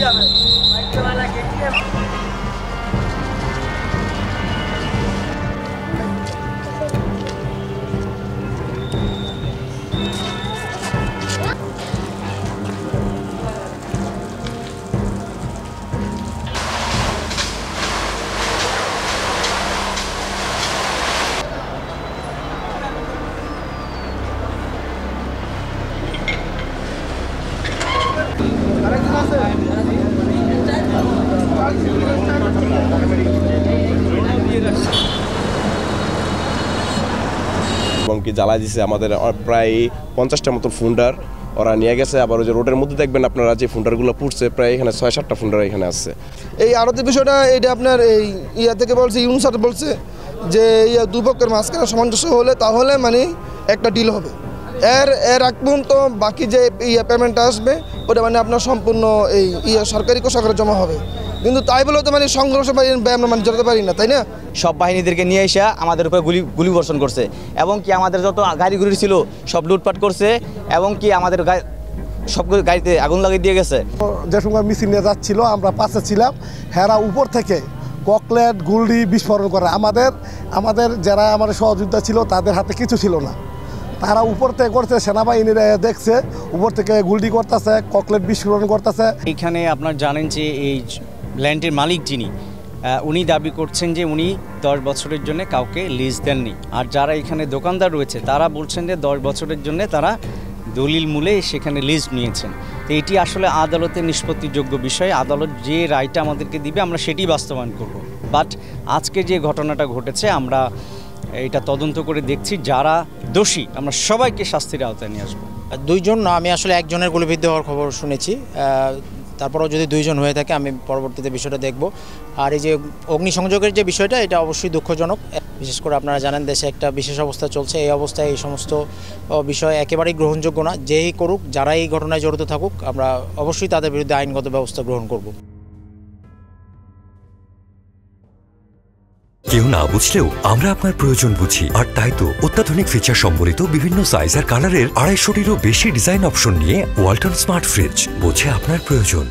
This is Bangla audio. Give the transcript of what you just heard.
এবং কি জ্বালা দিছে আমাদের প্রায় 50টার মতো ফুন্ডার ওরা নিয়ে গেছে। আবার ওই যে রোডের মধ্যে দেখবেন আপনারা যে ফুন্ডারগুলো পুড়ছে প্রায় এখানে 6-7টা ফুন্ডার এখানে আছে। এই আরতি বিষয়টা এটা আপনার এই ইয়া থেকে বলছে ইউনসার বলছে যে দুপক্ষের মাঝখানে সামঞ্জস্য হলে তাহলে মানে একটা ডিল হবে। এর আগ পর্যন্ত বাকি যে পেমেন্টটা আসবে ওটা মানে আপনার সম্পূর্ণ এই সরকারি কোষাগারে জমা হবে। কিন্তু তাই বলে তো মানে সংঘর্ষ আমরা মানে জড়াতে পারি না, তাই না? সব বাহিনীদেরকে নিয়ে এসে আমাদের উপরে গুলি বর্ষণ করছে এবং কি আমাদের যত গাড়িগুলি ছিল সব লুটপাট করছে এবং কি আমাদের সব গাড়িতে আগুন লাগিয়ে দিয়ে গেছে। যে সময় মিছিল নিয়ে যাচ্ছিল আমরা পাশে ছিলাম, হেরা উপর থেকে ককলেট গুলি বিস্ফোরণ করে। আমাদের যারা আমাদের সহযোদ্ধা ছিল তাদের হাতে কিছু ছিল না, তারা উপর থেকে করছে, সেনাবাহিনীরা দেখছে উপর থেকে গুলি করতেছে, ককলেট বিস্ফোরণ করতেছে। এইখানে আপনার জানেন যে এই ল্যান্ডের মালিক যিনি উনি দাবি করছেন যে উনি 10 বছরের জন্য কাউকে লিজ দেননি, আর যারা এখানে দোকানদার রয়েছে তারা বলছেন যে 10 বছরের জন্য তারা দলিল মূলে সেখানে লিজ নিয়েছেন। তো এটি আসলে আদালতের নিষ্পত্তিযোগ্য বিষয়, আদালত যে রায়টা আমাদেরকে দিবে আমরা সেটি বাস্তবায়ন করব। বাট আজকে যে ঘটনাটা ঘটেছে আমরা এটা তদন্ত করে দেখছি, যারা দোষী আমরা সবাইকে শাস্তির আওতায় নিয়ে আসবো। 2 জন না, আমি আসলে একজনের গুলিবিদ্ধ হওয়ার খবর শুনেছি, তারপরেও যদি 2 জন হয়ে থাকে আমি পরবর্তীতে বিষয়টা দেখব। আর এই যে অগ্নিসংযোগের যে বিষয়টা এটা অবশ্যই দুঃখজনক। বিশেষ করে আপনারা জানেন দেশে একটা বিশেষ অবস্থা চলছে, এই অবস্থায় এই সমস্ত বিষয় একেবারেই গ্রহণযোগ্য না। যেই করুক, যারা এই ঘটনায় জড়িত থাকুক, আমরা অবশ্যই তাদের বিরুদ্ধে আইনগত ব্যবস্থা গ্রহণ করব। কেউ না বুঝলেও আমরা আপনার প্রয়োজন বুঝি, আর তাই তো অত্যাধুনিক ফিচার সম্বলিত বিভিন্ন সাইজ আর কালারের 250টিরও বেশি ডিজাইন অপশন নিয়ে ওয়ালটন স্মার্ট ফ্রিজ বোঝে আপনার প্রয়োজন।